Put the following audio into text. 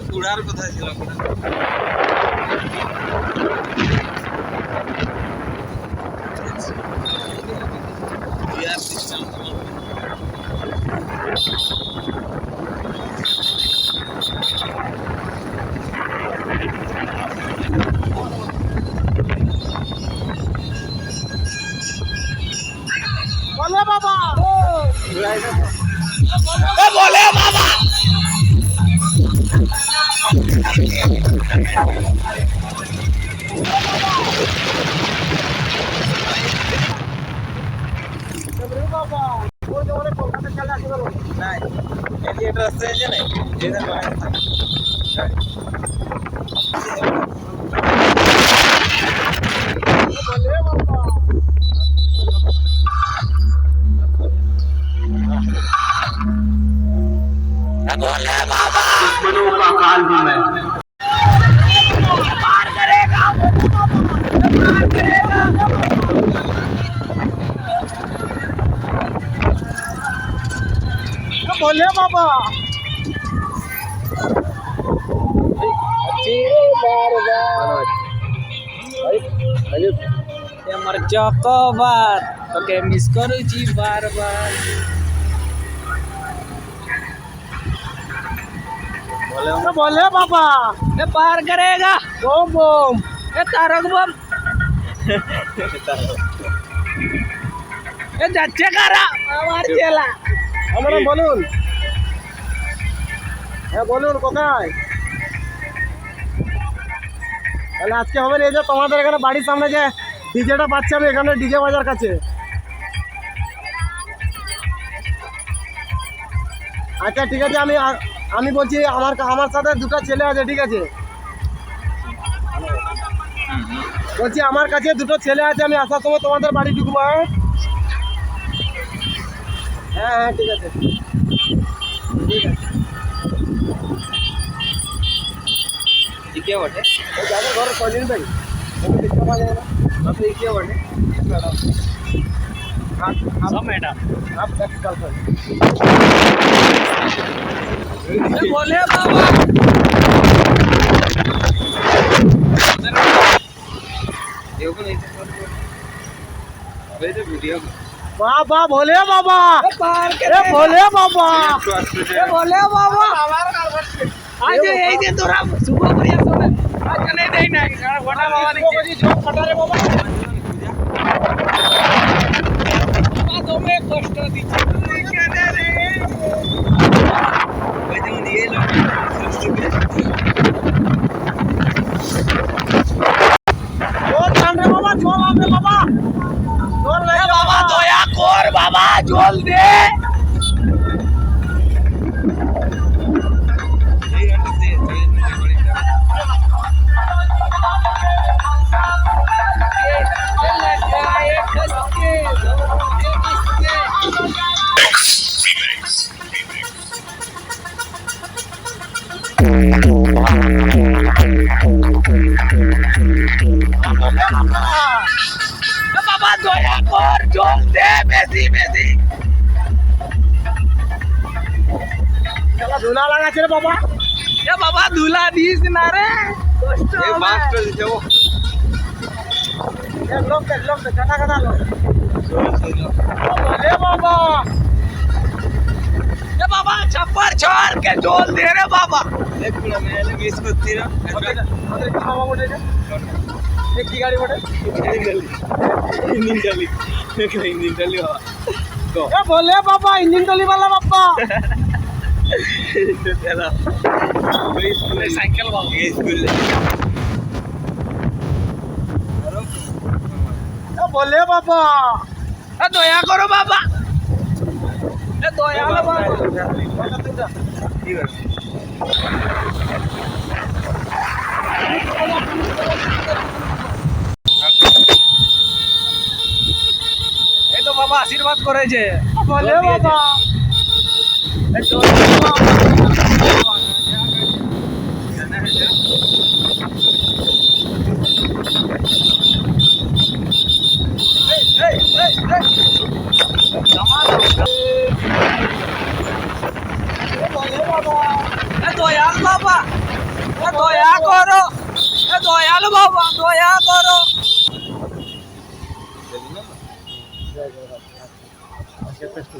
বুড়ার কথা ছিল বলে বাবা বলে বাবা दुश्मनों का काल हूँ मैं। पार करेगा पार करेगा बोले बाबा Marjokobar pakai miss koruci barbar बोले बाबा पार करेगा बम बम तारक बम যাচ্ছে কারা আমার জেলা আমরা বলুন হ্যাঁ বলুন কোথায় তাহলে আজকে হবে এই যে তোমাদের এখানে বাড়ির সামনে যে ডিজেটা পাচ্ছে আমি এখানে ডিজে বাজার কাছে আচ্ছা ঠিক আছে আমি বলছি আমার সাথে দুটো ছেলে আছে ঠিক আছে বলছি আমার কাছে দুটো ছেলে আছে আমি আসার সময় তোমাদের বাড়ি ঢুকবো হ্যাঁ হ্যাঁ ঠিক আছে ঠিক আছে क्या बटे যাবো ঘরে কদিন ভাই দেখতে পাওয়া যাবে না क्या बटे सब मैडम आप कल कर बोले बाबा देखो नहीं वीडियो बाबा भोले बाबा पार ए भोले बाबा बोले बाबा आज এই যে তোরা শুভ করিয়া শোনা আজ নেই দেই না গোটা বাবা जी जो फटारे बाबा বাবা তুমি কষ্ট দিচ্ছ কেন রে ওই যে নিয়ে এলো जोर कान रे बाबा जोर आन रे बाबा जोर ले বাবা দয়া কর বাবা জল দে বাবা দয়া কর জল দে বেশি বেশি चला धुला लागाছে রে বাবা এ বাবা ধুলা দিস না রে কষ্ট एक मास्टर दिखे वो एक लोग कटा कटा लो भोले बाबा এ বাবা छप्पर छोड़ के জল দে রে বাবা एक मिनट में मिस करती रहा আমাদের কি বাবা বটে एक की गाड़ी बटे इंडियन डाली बाबा ए भोले बाबा इंजन टली वाला बाबा चला সাইকেল বাবা ये स्कूल ए भोले बाबा এ দয়া করো বাবা এ দয়া করো বাবা ठीक है এই তো বাবা আশীর্বাদ করেছে भोले बाबा দয়াল বাবা, দয়া করো, দয়াল বাবা, দয়া করো। আজকে টেস্ট